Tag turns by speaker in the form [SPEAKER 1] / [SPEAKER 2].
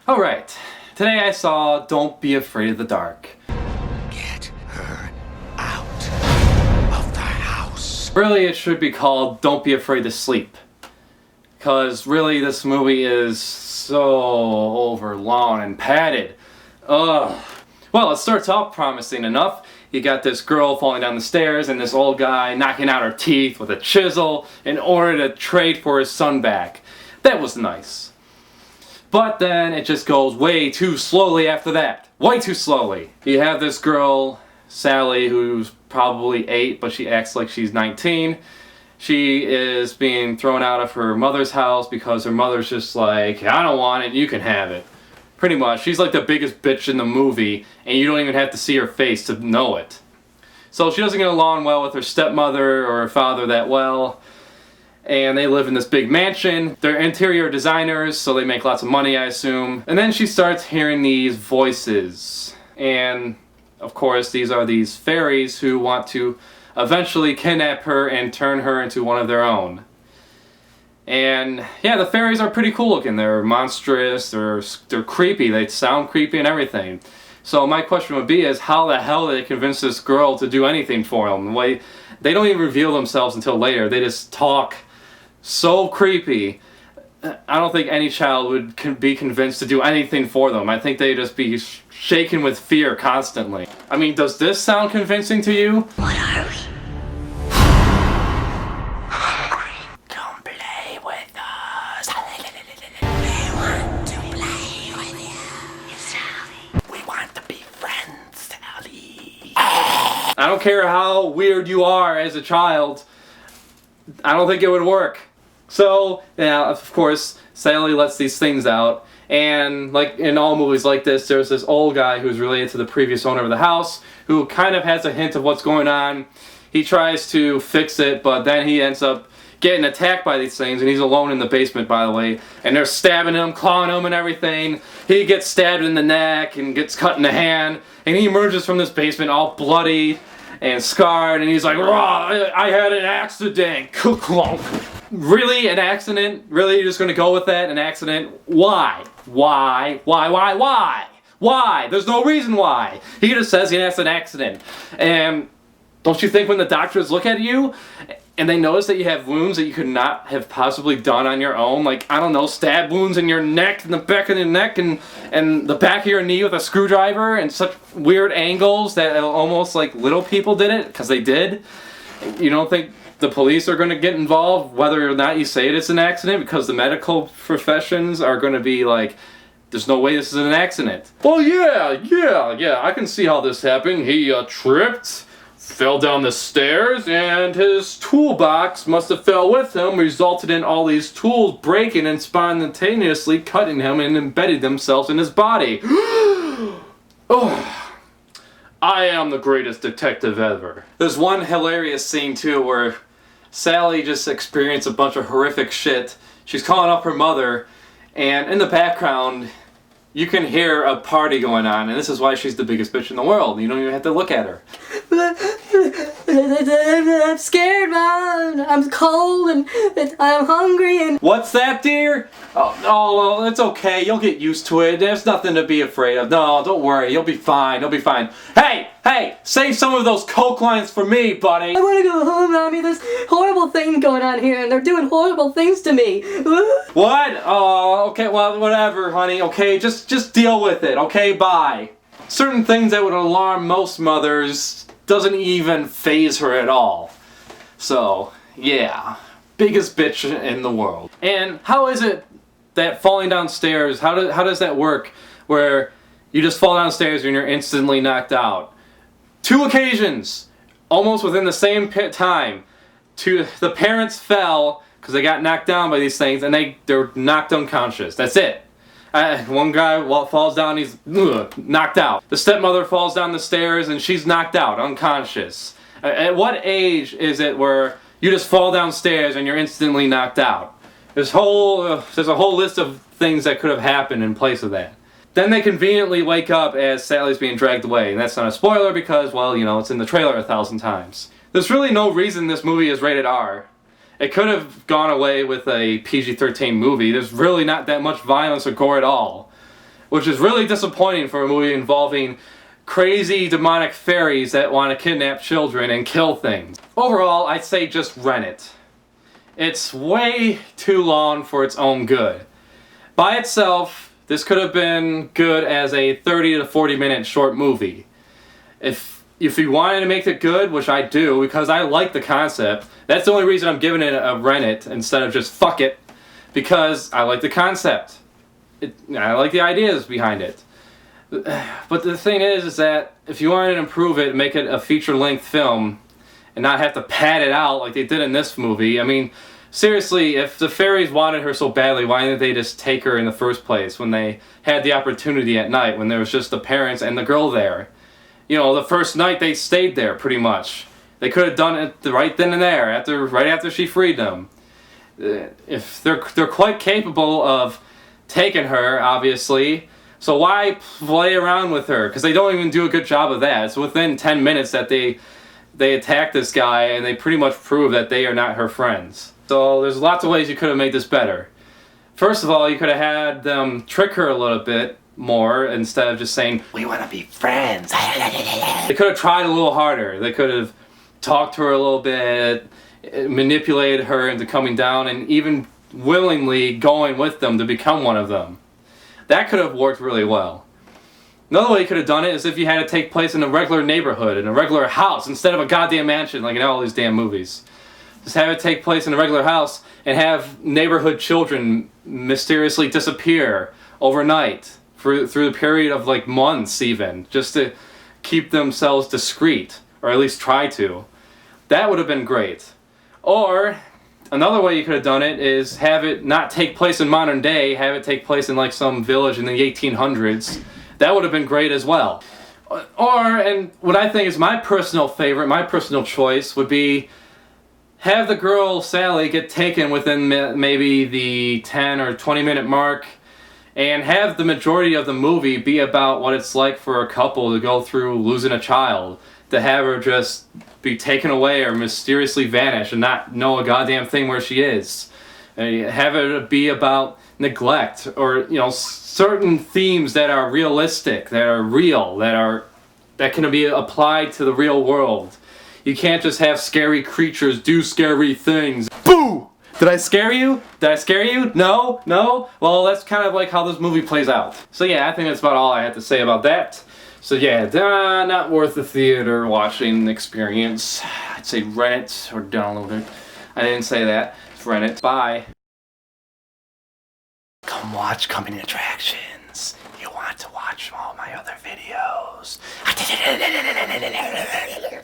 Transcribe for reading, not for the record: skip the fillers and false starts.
[SPEAKER 1] Alright, today I saw Don't Be Afraid of the Dark.
[SPEAKER 2] Get her out of the house.
[SPEAKER 1] Really, it should be called Don't Be Afraid to Sleep. Because really, this movie is so overlong and padded. Ugh. Well, it starts off promising enough. You got this girl falling down the stairs and this old guy knocking out her teeth with a chisel in order to trade for his son back. That was nice. But then it just goes way too slowly after that. Way too slowly. You have this girl, Sally, who's probably 8, but she acts like she's 19. She is being thrown out of her mother's house because her mother's just like, I don't want it, you can have it. Pretty much. She's like the biggest bitch in the movie, and you don't even have to see her face to know it. So she doesn't get along well with her stepmother or her father that well. And they live in this big mansion. They're interior designers, so they make lots of money, I assume. And then she starts hearing these voices. And, of course, these are these fairies who want to eventually kidnap her and turn her into one of their own. And, yeah, the fairies are pretty cool looking. They're monstrous, they're creepy, they sound creepy and everything. So my question would be is, how the hell did they convince this girl to do anything for them? They don't even reveal themselves until later. They just talk so creepy. I don't think any child would be convinced to do anything for them. I think they'd just be shaken with fear constantly. I mean, does this sound convincing to you?
[SPEAKER 2] What are we?
[SPEAKER 1] Come play with us.
[SPEAKER 2] We want to play with you, Sally.
[SPEAKER 1] We want to be friends, Sally. I don't care how weird you are as a child. I don't think it would work. So, yeah, of course, Sally lets these things out, and like in all movies like this, there's this old guy who's related to the previous owner of the house, who kind of has a hint of what's going on. He tries to fix it, but then he ends up getting attacked by these things, and he's alone in the basement, by the way, and they're stabbing him, clawing him and everything. He gets stabbed in the neck and gets cut in the hand, and he emerges from this basement all bloody and scarred, and he's like, "Raw, I had an accident." Really? An accident? Really? You're just gonna go with that? An accident? Why? Why? Why? There's no reason why. He just says he has an accident. And don't you think when the doctors look at you and they notice that you have wounds that you could not have possibly done on your own, like, I don't know, stab wounds in your neck, in the back of your neck, and the back of your knee with a screwdriver, and such weird angles that almost like little people did it, because they did? You don't think the police are going to get involved whether or not you say it's an accident, because the medical professions are going to be like, there's no way this is an accident. Well, yeah, I can see how this happened. He tripped, fell down the stairs, and his toolbox must have fell with him, resulted in all these tools breaking and spontaneously cutting him and embedding themselves in his body. Oh. I am the greatest detective ever. There's one hilarious scene too where Sally just experienced a bunch of horrific shit. She's calling up her mother, and in the background you can hear a party going on, and this is why she's the biggest bitch in the world. You don't even have to look at her.
[SPEAKER 3] I'm scared, Mom. I'm cold and I'm hungry and...
[SPEAKER 1] What's that, dear? Oh, it's okay. You'll get used to it. There's nothing to be afraid of. No, don't worry. You'll be fine. You'll be fine. Hey! Save some of those Coke lines for me, buddy.
[SPEAKER 3] I want to go home, Mommy. There's horrible things going on here and they're doing horrible things to me.
[SPEAKER 1] What? Oh, okay. Well, whatever, honey. Okay, just deal with it. Okay, bye. Certain things that would alarm most mothers doesn't even faze her at all. So, yeah. Biggest bitch in the world. And how is it that falling downstairs, how does that work where you just fall downstairs and you're instantly knocked out? 2 occasions, almost within the same time, the parents fell because they got knocked down by these things, and they're knocked unconscious. That's it. One guy falls down, he's knocked out. The stepmother falls down the stairs and she's knocked out, unconscious. At what age is it where you just fall downstairs and you're instantly knocked out? There's a whole list of things that could have happened in place of that. Then they conveniently wake up as Sally's being dragged away, and that's not a spoiler because, well, you know, it's in the trailer 1,000 times. There's really no reason this movie is rated R. It could have gone away with a PG-13 movie. There's really not that much violence or gore at all. which is really disappointing for a movie involving crazy demonic fairies that want to kidnap children and kill things. Overall, I'd say just rent it. It's way too long for its own good. By itself, this could have been good as a 30 to 40 minute short movie. If you wanted to make it good, which I do because I like the concept, that's the only reason I'm giving it a rent it instead of just fuck it, because I like the concept. I like the ideas behind it. But the thing is that if you wanted to improve it and make it a feature-length film and not have to pad it out like they did in this movie, I mean, seriously, if the fairies wanted her so badly, why didn't they just take her in the first place when they had the opportunity at night, when there was just the parents and the girl there? You know, the first night they stayed there, pretty much. They could have done it right then and there, right after she freed them. If they're quite capable of taking her, obviously, so why play around with her? Because they don't even do a good job of that. It's within 10 minutes that they attack this guy and they pretty much prove that they are not her friends. So there's lots of ways you could have made this better. First of all, you could have had them trick her a little bit more instead of just saying, "We want to be friends." They could have tried a little harder. They could have talked to her a little bit, manipulated her into coming down, and even willingly going with them to become one of them. That could have worked really well. Another way you could have done it is if you had it take place in a regular neighborhood, in a regular house, instead of a goddamn mansion like in all these damn movies. Just have it take place in a regular house and have neighborhood children mysteriously disappear overnight through the period of like months even, just to keep themselves discreet, or at least try to. That would have been great. Or another way you could have done it is have it not take place in modern day, have it take place in like some village in the 1800s. That would have been great as well. Or, and what I think is my personal favorite, my personal choice would be have the girl Sally get taken within maybe the 10 or 20 minute mark, and have the majority of the movie be about what it's like for a couple to go through losing a child, to have her just be taken away or mysteriously vanish and not know a goddamn thing where she is. Have it be about neglect, or, you know, certain themes that are realistic, that are real, that can be applied to the real world. You can't just have scary creatures do scary things. Boo! Did I scare you? Did I scare you? No? No? Well, that's kind of like how this movie plays out. So yeah, I think that's about all I have to say about that. So yeah, not worth the theater watching experience. I'd say rent it or download it. I didn't say that. Just rent it. Bye.
[SPEAKER 2] Come watch Coming Attractions. You want to watch all my other videos.